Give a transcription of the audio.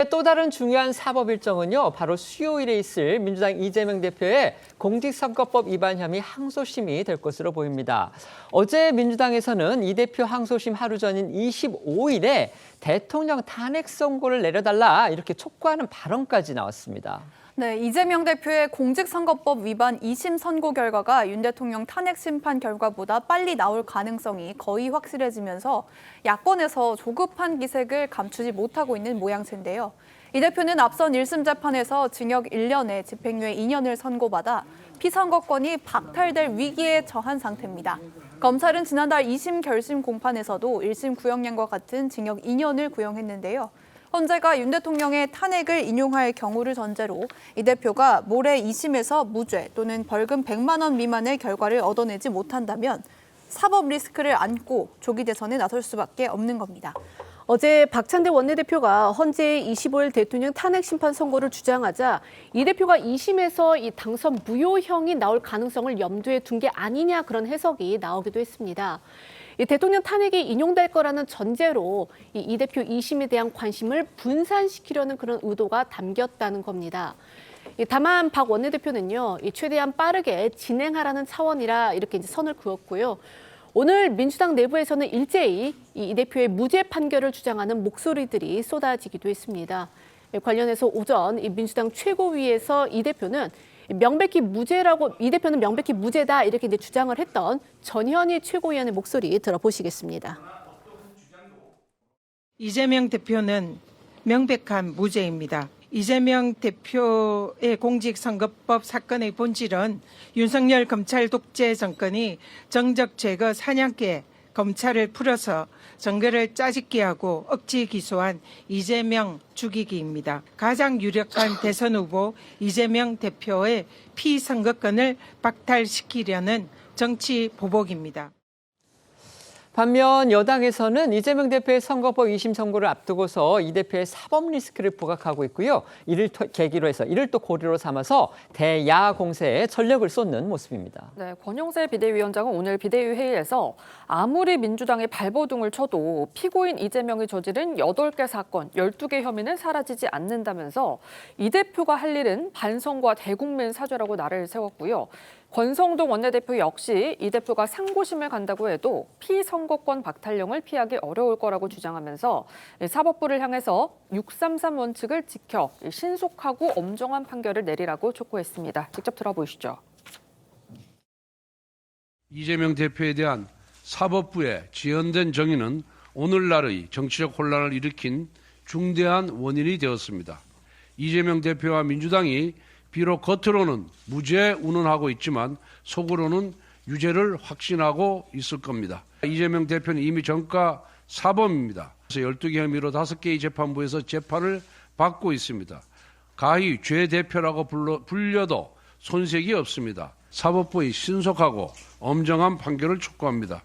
오늘의 또 다른 중요한 사법 일정은요, 바로 수요일에 있을 민주당 이재명 대표의 공직선거법 위반 혐의 항소심이 될 것으로 보입니다. 어제 민주당에서는 이 대표 항소심 하루 전인 25일에 대통령 탄핵 선고를 내려달라 이렇게 촉구하는 발언까지 나왔습니다. 네, 이재명 대표의 공직선거법 위반 2심 선고 결과가 윤 대통령 탄핵 심판 결과보다 빨리 나올 가능성이 거의 확실해지면서 야권에서 조급한 기색을 감추지 못하고 있는 모양새인데요. 이 대표는 앞선 1심 재판에서 징역 1년에 집행유예 2년을 선고받아 피선거권이 박탈될 위기에 처한 상태입니다. 검찰은 지난달 2심 결심 공판에서도 1심 구형량과 같은 징역 2년을 구형했는데요. 헌재가 윤 대통령의 탄핵을 인용할 경우를 전제로 이 대표가 모레 2심에서 무죄 또는 벌금 100만 원 미만의 결과를 얻어내지 못한다면 사법 리스크를 안고 조기 대선에 나설 수밖에 없는 겁니다. 어제 박찬대 원내대표가 헌재의 25일 대통령 탄핵 심판 선고를 주장하자 이 대표가 2심에서 이 당선 무효형이 나올 가능성을 염두에 둔 게 아니냐 그런 해석이 나오기도 했습니다. 이 대통령 탄핵이 인용될 거라는 전제로 이 대표 2심에 대한 관심을 분산시키려는 그런 의도가 담겼다는 겁니다. 다만 박 원내대표는요, 최대한 빠르게 진행하라는 차원이라 이렇게 이제 선을 그었고요. 오늘 민주당 내부에서는 일제히 이 대표의 무죄 판결을 주장하는 목소리들이 쏟아지기도 했습니다. 관련해서 오전 이 민주당 최고위에서 이 대표는 명백히 무죄다 이렇게 이제 주장을 했던 전현희 최고위원의 목소리 들어보시겠습니다. 이재명 대표는 명백한 무죄입니다. 이재명 대표의 공직선거법 사건의 본질은 윤석열 검찰 독재 정권이 정적 제거 사냥개에 검찰을 풀어서 선거를 짜집게 하고 억지 기소한 이재명 죽이기입니다. 가장 유력한 대선 후보 이재명 대표의 피선거권을 박탈시키려는 정치 보복입니다. 반면 여당에서는 이재명 대표의 선거법 2심 선고를 앞두고서 이 대표의 사법 리스크를 부각하고 있고요. 이를 계기로 해서 이를 또 고리로 삼아서 대야 공세에 전력을 쏟는 모습입니다. 네, 권영세 비대위원장은 오늘 비대위 회의에서 아무리 민주당이 발버둥을 쳐도 피고인 이재명이 저지른 8개 사건, 12개 혐의는 사라지지 않는다면서 이 대표가 할 일은 반성과 대국민 사죄라고 날을 세웠고요. 권성동 원내대표 역시 이 대표가 상고심을 간다고 해도 피선거권 박탈령을 피하기 어려울 거라고 주장하면서 사법부를 향해서 633 원칙을 지켜 신속하고 엄정한 판결을 내리라고 촉구했습니다. 직접 들어보시죠. 이재명 대표에 대한 사법부의 지연된 정의는 오늘날의 정치적 혼란을 일으킨 중대한 원인이 되었습니다. 이재명 대표와 민주당이 비록 겉으로는 무죄 운운하고 있지만 속으로는 유죄를 확신하고 있을 겁니다. 이재명 대표는 이미 전과 사범입니다. 그래서 12개 혐의로 5개의 재판부에서 재판을 받고 있습니다. 가히 죄 대표라고 불려도 손색이 없습니다. 사법부의 신속하고 엄정한 판결을 촉구합니다.